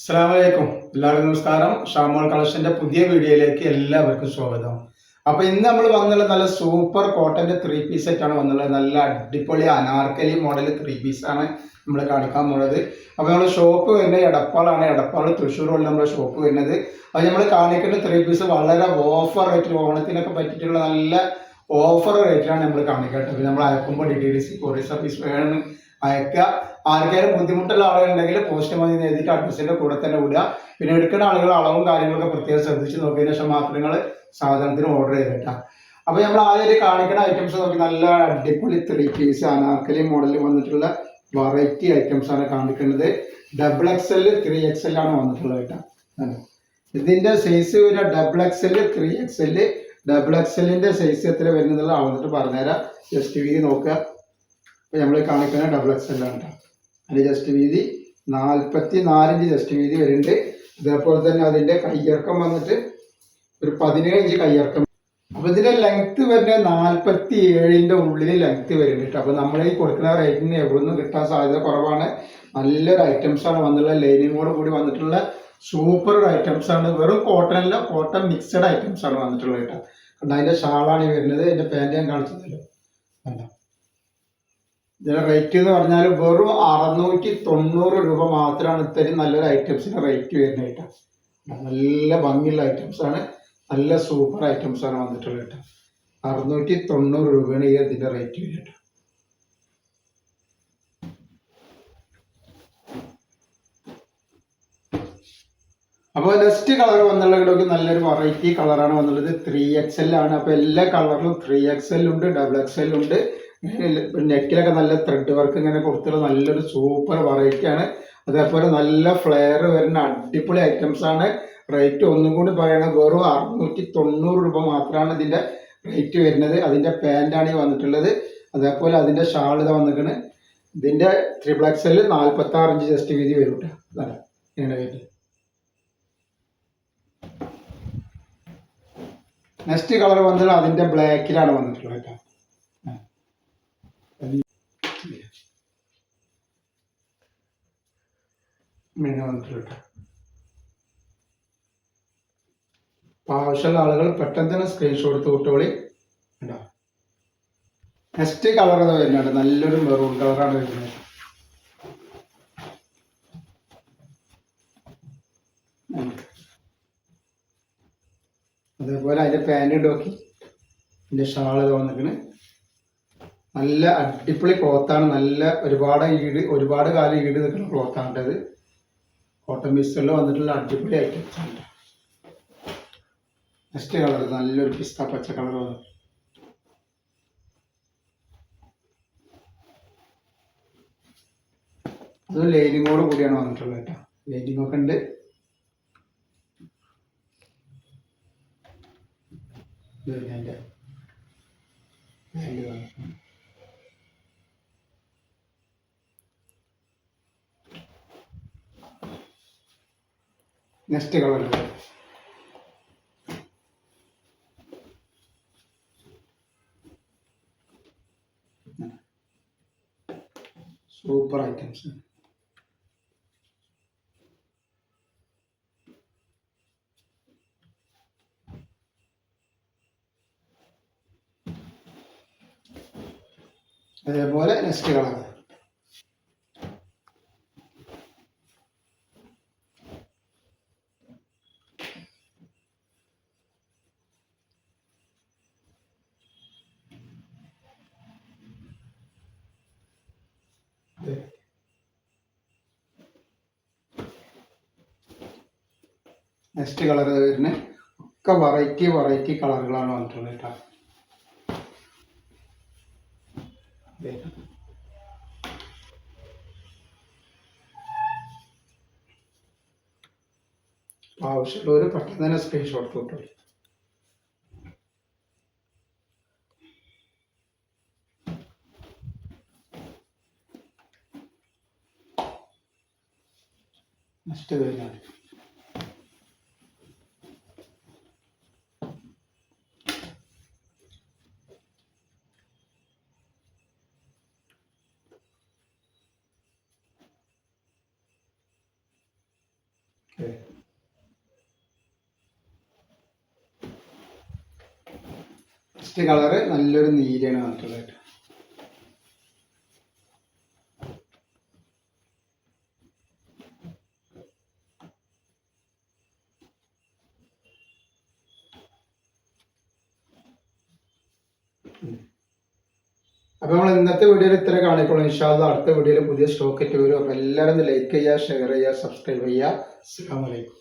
അസ്സലാമലൈക്കും. എല്ലാവർക്കും നമസ്കാരം. ഷാമോൾ കളക്ഷന്റെ പുതിയ വീഡിയോയിലേക്ക് എല്ലാവർക്കും സ്വാഗതം. അപ്പൊ ഇന്ന് നമ്മൾ വന്നുള്ള നല്ല സൂപ്പർ കോട്ടന്റെ 3 പീസ് സെറ്റാണ് വന്നുള്ളത്. നല്ല അടിപൊളി അനാർക്കലി മോഡൽ 3 പീസ് ആണ് നമ്മൾ കാണിക്കാൻ പോകുന്നത്. അപ്പൊ നമ്മുടെ ഷോപ്പ് വരുന്നത് എടപ്പാളാണ്. എടപ്പാൾ തൃശ്ശൂർ നമ്മുടെ ഷോപ്പ് വരുന്നത്. അത് നമ്മൾ കാണിക്കുന്ന 3 പീസ് വളരെ ഓഫർ റേറ്റിൽ, ഓണത്തിനൊക്കെ പറ്റിയിട്ടുള്ള നല്ല ഓഫർ റേറ്റിലാണ് നമ്മൾ കാണിക്കേണ്ടത്. നമ്മൾ അയക്കുമ്പോൾ DTDC കൊറിയർ സർവീസ് വേണം അയക്കുക. ആർക്കാരും ബുദ്ധിമുട്ടുള്ള ആളുകളുണ്ടെങ്കിൽ പോസ്റ്റ് മതി എഴുതിയിട്ട് അഡ്രസ്സിന്റെ കൂടെ തന്നെ വിടുക. പിന്നെ എടുക്കുന്ന ആളുകൾ അളവും കാര്യങ്ങളൊക്കെ പ്രത്യേകം ശ്രദ്ധിച്ച് നോക്കിയതിനു ശേഷം മാത്രം നിങ്ങൾ സാധനത്തിന് ഓർഡർ ചെയ്തിട്ടാ. അപ്പൊ നമ്മൾ ആദ്യം കാണിക്കുന്ന ഐറ്റംസ് നോക്കി നല്ല അടിപൊളി 3 പീസ് അനാർക്കലി മോഡലിൽ വന്നിട്ടുള്ള വെറൈറ്റി ഐറ്റംസ് ആണ് കാണിക്കുന്നത്. XXL 3XL ആണ് വന്നിട്ടുള്ളത് കേട്ടോ. ഇതിന്റെ സൈസ് വരിക XXL 3XL. XXLന്റെ സൈസ് എത്ര വരുന്നത് വന്നിട്ട് പറഞ്ഞുതരാം. ജസ്റ്റ് വീതി നോക്കുക. നമ്മൾ കാണിക്കുന്ന XXL ആണ് കേട്ടോ. അതിന്റെ ജസ്റ്റ് വീതി 44 ഇഞ്ച് ജസ്റ്റ് വീതി വരുന്നുണ്ട്. അതേപോലെ തന്നെ അതിന്റെ കയ്യിറക്കം വന്നിട്ട് ഒരു 17 ഇഞ്ച് കയ്യിറക്കം. അപ്പൊ ഇതിന്റെ ലെങ്ത് വരുന്നത് 47ന്റെ ഉള്ളിൽ ലെങ്ത് വരുന്നുണ്ട്. അപ്പൊ നമ്മൾ ഈ കൊടുക്കുന്ന റേറ്റിന് എവിടുന്ന് കിട്ടാൻ സാധ്യത കുറവാണ്. നല്ലൊരു ഐറ്റംസ് ആണ് വന്നിട്ടുള്ള ലൈനിങ്ങോട് കൂടി വന്നിട്ടുള്ള സൂപ്പർ ഐറ്റംസ് ആണ്. വെറും കോട്ടൺ അല്ല, കോട്ടൺ മിക്സഡ് ഐറ്റംസ് ആണ് വന്നിട്ടുള്ളത് കേട്ടോ. അതിന്റെ ഷാളാണ് വരുന്നത്. അതിന്റെ പാന്റ് ഞാൻ കാണിച്ചതല്ലോ. അല്ല, ഇതിന്റെ റേറ്റ് എന്ന് പറഞ്ഞാൽ വെറും 690 രൂപ മാത്രമാണ് ഇത്രയും നല്ലൊരു ഐറ്റംസിന്റെ റേറ്റ് വരുന്നത് കേട്ടോ. നല്ല ഭംഗിയുള്ള ഐറ്റംസ് ആണ്. നല്ല സൂപ്പർ ഐറ്റംസ് ആണ് വന്നിട്ടുള്ളത് കേട്ടോ. 690 രൂപയാണ് ഈ ഇതിന്റെ റേറ്റ് വരുന്നത്. അപ്പോൾ നെക്സ്റ്റ് കളർ വന്നുള്ളത് നല്ലൊരു വെറൈറ്റി കളറാണ് വന്നുള്ളത്. 3XL ആണ്. അപ്പൊ എല്ലാ കളറിലും 3XL ഉണ്ട്, XXL ഉണ്ട്. നെക്കിലൊക്കെ നല്ല ത്രെഡ് വർക്ക് ഇങ്ങനെ കൊടുത്തുള്ള നല്ലൊരു സൂപ്പർ വെറൈറ്റി ആണ്. അതേപോലെ നല്ല ഫ്ലെയർ വരുന്ന അടിപൊളി ഐറ്റംസ് ആണ്. റേറ്റ് ഒന്നും കൂടി പറയണത് വെറും 690 രൂപ മാത്രമാണ് ഇതിന്റെ റേറ്റ് വരുന്നത്. അതിന്റെ പാന്റാണ് ഈ വന്നിട്ടുള്ളത്. അതേപോലെ അതിന്റെ ഷാൾ ഇതാ വന്നിരിക്കുന്നത്. ഇതിന്റെ XXL 46 ഇഞ്ച് ജസ്റ്റ് വീതി വരും കേട്ടോ. അതാണ് ഇങ്ങനെ വരുന്നത്. നെക്സ്റ്റ് കളർ വന്നത് അതിന്റെ ബ്ലാക്കിലാണ് വന്നിട്ടുള്ളത് കേട്ടോ. വന്നിട്ടുള്ളത് ആവശ്യമുള്ള ആളുകൾ പെട്ടെന്ന് തന്നെ സ്ക്രീൻഷോട്ട് എടുത്ത് വിട്ടോളി. നെക്സ്റ്റ് കളർ വരുന്നുണ്ട്. നല്ലൊരു മെറൂൺ കളറാണ് വരുന്നത്. അതേപോലെ അതിന്റെ പാന്റ് നോക്കി ഇതിന്റെ ഷാൾ ഇത് വന്നിരിക്കണ്. നല്ല അടിപൊളി ക്ലോത്താണ്. നല്ല ഒരുപാട് കാലം ഈട് നിൽക്കുന്ന ക്ലോത്താണ് ഇത്. കോട്ടൺ മിക്സറിൽ വന്നിട്ടുള്ള അടിപൊളി ഐറ്റംസ് ആണ്. നെക്സ്റ്റ് കളർ നല്ലൊരു പിസ്ത പച്ച കളർ വന്നു. അത് ലൈനിങ്ങോട് കൂടിയാണ് വന്നിട്ടുള്ളത് കേട്ടോ. ലൈനിങ് ഒക്കെ ഉണ്ട്. Next colour super items. അതേപോലെ നെക്സ്റ്റ് കളർ നെക്സ്റ്റ് കളർ വരുന്നത് ഒക്കെ വെറൈറ്റി കളറുകളാണ് വന്നിട്ടുള്ളത് കേട്ടോ. ആവശ്യമുള്ളവർ പെട്ടെന്ന് തന്നെ സ്ക്രീൻഷോട്ട് കിട്ടും. നെക്സ്റ്റ് വരുന്നത് ഫസ്റ്റ് കളറ് നല്ലൊരു നീലയാണ് വന്നിട്ടുള്ളത്. അപ്പൊ നമ്മൾ ഇന്നത്തെ വീഡിയോയിൽ ഇത്ര കാണിക്കോളൂ. ഇൻഷാ അല്ലാഹ് അടുത്ത വീഡിയോയിൽ പുതിയ സ്റ്റോക്ക് ഇട്ട് വരും. അപ്പൊ എല്ലാവരും ഒന്ന് ലൈക്ക് ചെയ്യുക, ഷെയർ ചെയ്യുക, സബ്സ്ക്രൈബ് ചെയ്യുക. അസ്സലാമു അലൈക്കും.